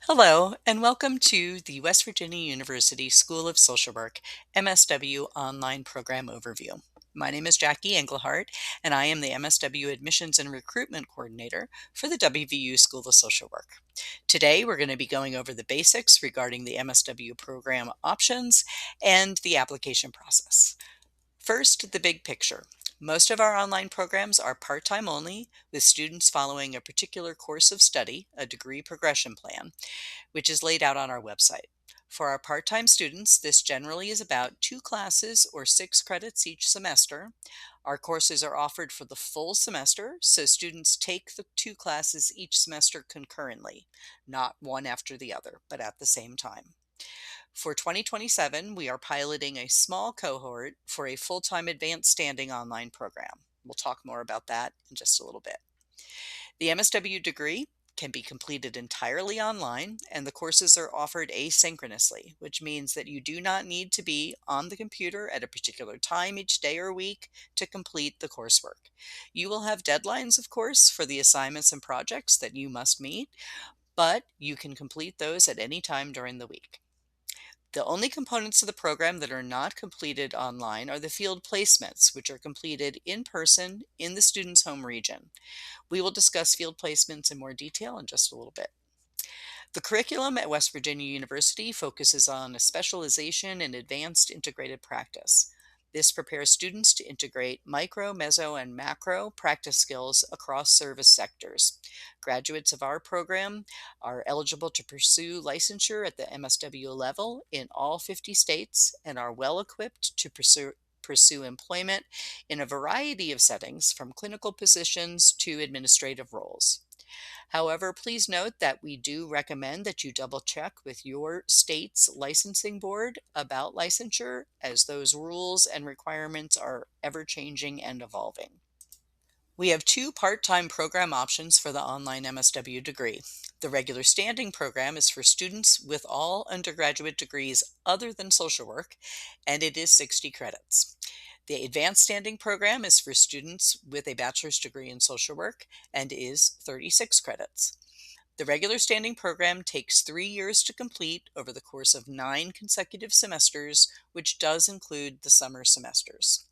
Hello, and welcome to the West Virginia University School of Social Work MSW Online Program Overview. My name is Jacki Englehardt, and I am the MSW Admissions and Recruitment Coordinator for the WVU School of Social Work. Today, we're going to be going over the basics regarding the MSW program options and the application process. First, the big picture. Most of our online programs are part-time only, with students following a particular course of study, a degree progression plan, which is laid out on our website. For our part-time students, this generally is about 2 classes or 6 credits each semester. Our courses are offered for the full semester, so students take the 2 classes each semester concurrently, not one after the other, but at the same time. For 2027, we are piloting a small cohort for a full-time advanced standing online program. We'll talk more about that in just a little bit. The MSW degree can be completed entirely online, and the courses are offered asynchronously, which means that you do not need to be on the computer at a particular time each day or week to complete the coursework. You will have deadlines, of course, for the assignments and projects that you must meet, but you can complete those at any time during the week. The only components of the program that are not completed online are the field placements, which are completed in person in the student's home region. We will discuss field placements in more detail in just a little bit. The curriculum at West Virginia University focuses on a specialization in advanced integrated practice. This prepares students to integrate micro, meso, and macro practice skills across service sectors. Graduates of our program are eligible to pursue licensure at the MSW level in all 50 states and are well equipped to pursue employment in a variety of settings, from clinical positions to administrative roles. However, please note that we do recommend that you double check with your state's licensing board about licensure, as those rules and requirements are ever changing and evolving. We have 2 part-time program options for the online MSW degree. The regular standing program is for students with all undergraduate degrees other than social work, and it is 60 credits. The advanced standing program is for students with a bachelor's degree in social work and is 36 credits. The regular standing program takes 3 years to complete over the course of 9 consecutive semesters, which does include the summer semesters.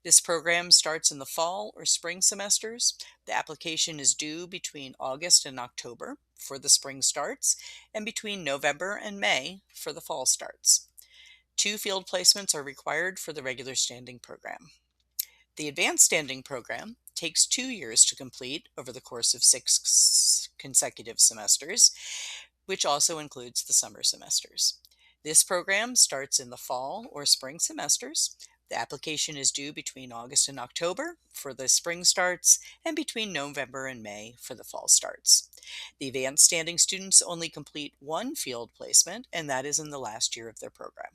This program starts in the fall or spring semesters. The application is due between August and October for the spring starts, and between November and May for the fall starts. 2 field placements are required for the regular standing program. The advanced standing program takes 2 years to complete over the course of 6 consecutive semesters, which also includes the summer semesters. This program starts in the fall or spring semesters. The application is due between August and October for the spring starts, and between November and May for the fall starts. The advanced standing students only complete 1 field placement, and that is in the last year of their program.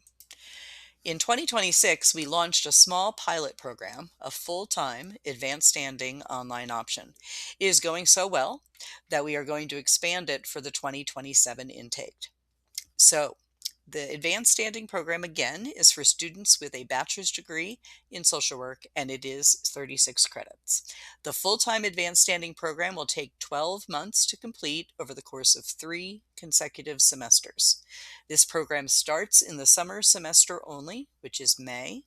In 2026, we launched a small pilot program, a full-time advanced standing online option. It is going so well that we are going to expand it for the 2027 intake. So, the advanced standing program again is for students with a bachelor's degree in social work, and it is 36 credits. The full-time advanced standing program will take 12 months to complete over the course of 3 consecutive semesters. This program starts in the summer semester only, which is May.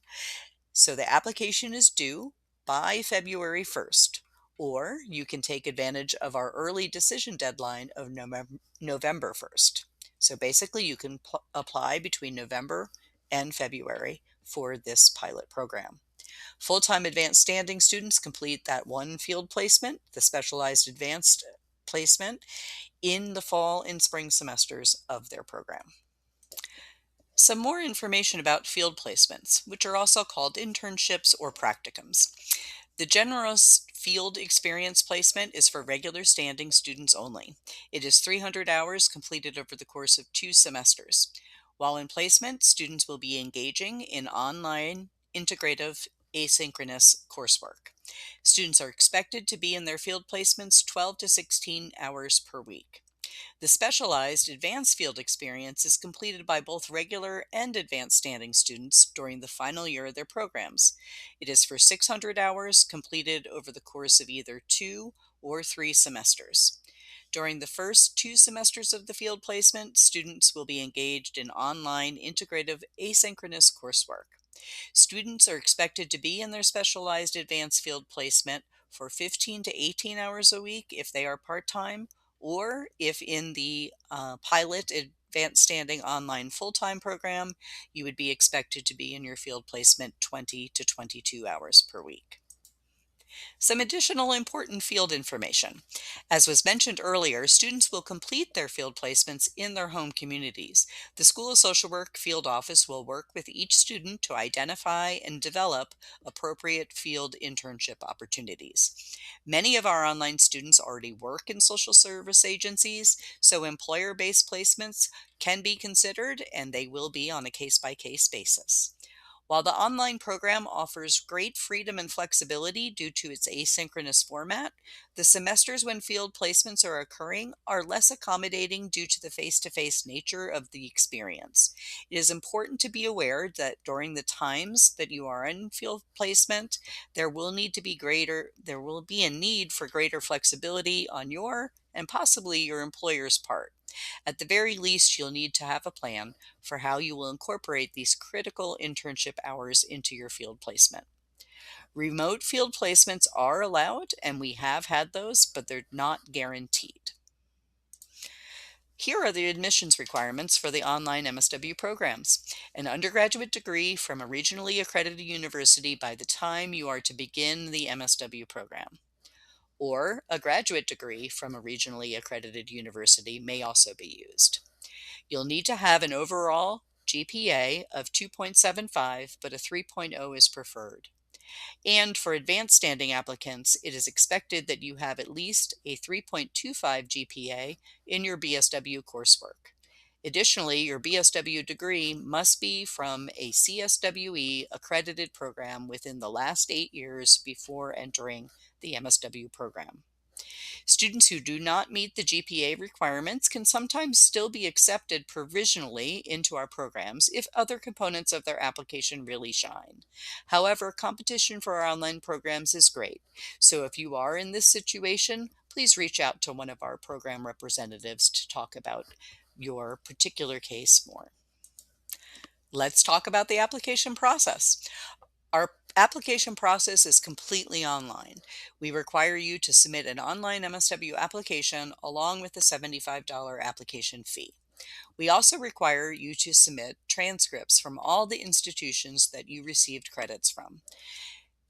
So the application is due by February 1st, or you can take advantage of our early decision deadline of November 1st. So basically, you can apply between November and February for this pilot program. Full-time advanced standing students complete that 1 field placement, the specialized advanced placement, in the fall and spring semesters of their program. Some more information about field placements, which are also called internships or practicums. The generous field experience placement is for regular standing students only. It is 300 hours completed over the course of 2 semesters. While in placement, students will be engaging in online, integrative, asynchronous coursework. Students are expected to be in their field placements 12 to 16 hours per week. The specialized advanced field experience is completed by both regular and advanced standing students during the final year of their programs. It is for 600 hours completed over the course of either 2 or 3 semesters. During the first 2 semesters of the field placement, students will be engaged in online integrative asynchronous coursework. Students are expected to be in their specialized advanced field placement for 15 to 18 hours a week if they are part time, or if in the pilot advanced standing online full time program, you would be expected to be in your field placement 20 to 22 hours per week. Some additional important field information. As was mentioned earlier, students will complete their field placements in their home communities. The School of Social Work field office will work with each student to identify and develop appropriate field internship opportunities. Many of our online students already work in social service agencies, so employer based placements can be considered and they will be on a case by case basis. While the online program offers great freedom and flexibility due to its asynchronous format, the semesters when field placements are occurring are less accommodating due to the face to face nature of the experience. It is important to be aware that during the times that you are in field placement, there will be a need for greater flexibility on your and possibly your employer's part. At the very least, you'll need to have a plan for how you will incorporate these critical internship hours into your field placement. Remote field placements are allowed, and we have had those, but they're not guaranteed. Here are the admissions requirements for the online MSW programs. An undergraduate degree from a regionally accredited university by the time you are to begin the MSW program, or a graduate degree from a regionally accredited university may also be used. You'll need to have an overall GPA of 2.75, but a 3.0 is preferred. And for advanced standing applicants, it is expected that you have at least a 3.25 GPA in your BSW coursework. Additionally, your BSW degree must be from a CSWE accredited program within the last 8 years before entering the MSW program. Students who do not meet the GPA requirements can sometimes still be accepted provisionally into our programs if other components of their application really shine. However, competition for our online programs is great. So if you are in this situation, please reach out to one of our program representatives to talk about your particular case more. Let's talk about the application process. Our application process is completely online. We require you to submit an online MSW application along with a $75 application fee. We also require you to submit transcripts from all the institutions that you received credits from.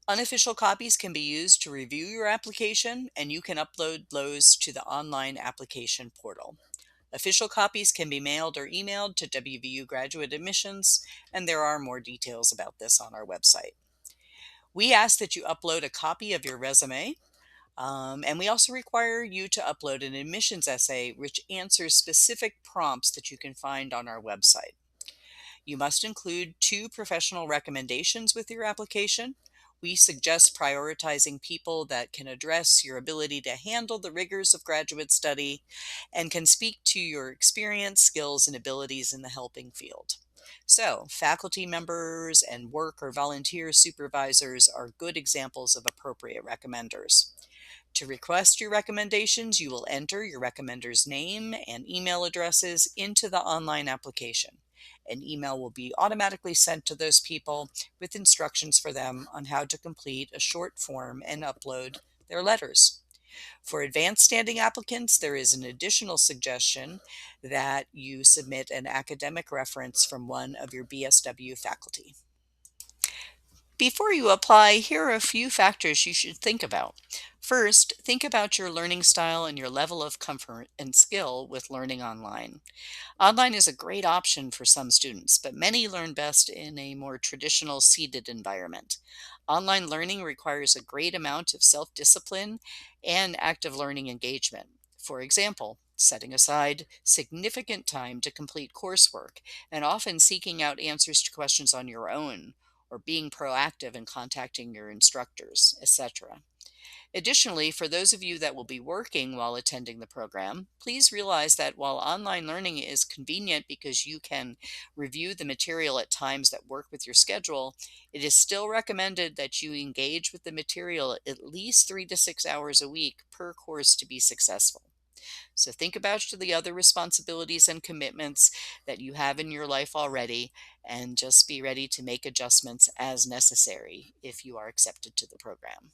Unofficial copies can be used to review your application, and you can upload those to the online application portal. Official copies can be mailed or emailed to WVU graduate admissions, and there are more details about this on our website. We ask that you upload a copy of your resume, and we also require you to upload an admissions essay which answers specific prompts that you can find on our website. You must include 2 professional recommendations with your application. We suggest prioritizing people that can address your ability to handle the rigors of graduate study and can speak to your experience, skills, and abilities in the helping field. So, faculty members and work or volunteer supervisors are good examples of appropriate recommenders. To request your recommendations, you will enter your recommender's name and email addresses into the online application. An email will be automatically sent to those people with instructions for them on how to complete a short form and upload their letters. For advanced standing applicants, there is an additional suggestion that you submit an academic reference from one of your BSW faculty. Before you apply, here are a few factors you should think about. First, think about your learning style and your level of comfort and skill with learning online. Online is a great option for some students, but many learn best in a more traditional seated environment. Online learning requires a great amount of self discipline and active learning engagement. For example, setting aside significant time to complete coursework and often seeking out answers to questions on your own, or being proactive in contacting your instructors, etc. Additionally, for those of you that will be working while attending the program, please realize that while online learning is convenient because you can review the material at times that work with your schedule, it is still recommended that you engage with the material at least 3 to 6 hours a week per course to be successful. So think about the other responsibilities and commitments that you have in your life already, and just be ready to make adjustments as necessary if you are accepted to the program.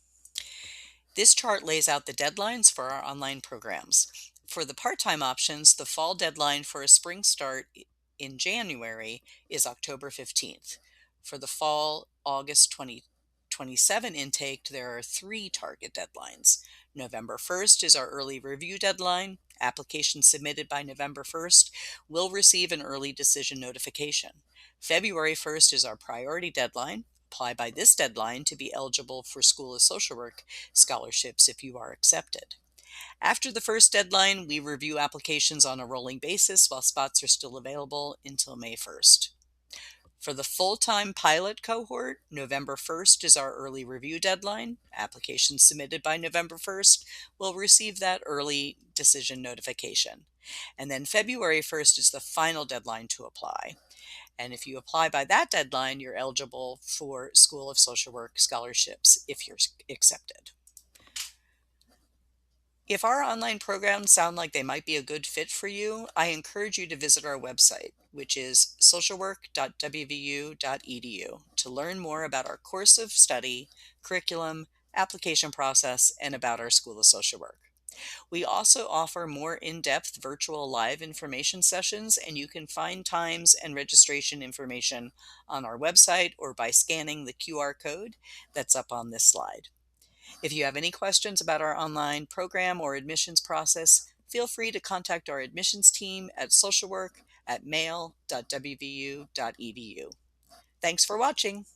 This chart lays out the deadlines for our online programs. For the part-time options, the fall deadline for a spring start in January is October 15th. For the fall August 2027 intake, there are three target deadlines. November 1st is our early review deadline. Applications submitted by November 1st will receive an early decision notification. February 1st is our priority deadline. Apply by this deadline to be eligible for School of Social Work scholarships if you are accepted. After the first deadline, we review applications on a rolling basis while spots are still available until May 1st. For the full-time pilot cohort, November 1st is our early review deadline. Applications submitted by November 1st will receive that early decision notification. And then February 1st is the final deadline to apply. And if you apply by that deadline, you're eligible for School of Social Work scholarships if you're accepted. If our online programs sound like they might be a good fit for you, I encourage you to visit our website, which is socialwork.wvu.edu, to learn more about our course of study, curriculum, application process, and about our School of Social Work. We also offer more in-depth virtual live information sessions, and you can find times and registration information on our website or by scanning the QR code that's up on this slide. If you have any questions about our online program or admissions process, feel free to contact our admissions team at socialwork@mail.wvu.edu. Thanks for watching.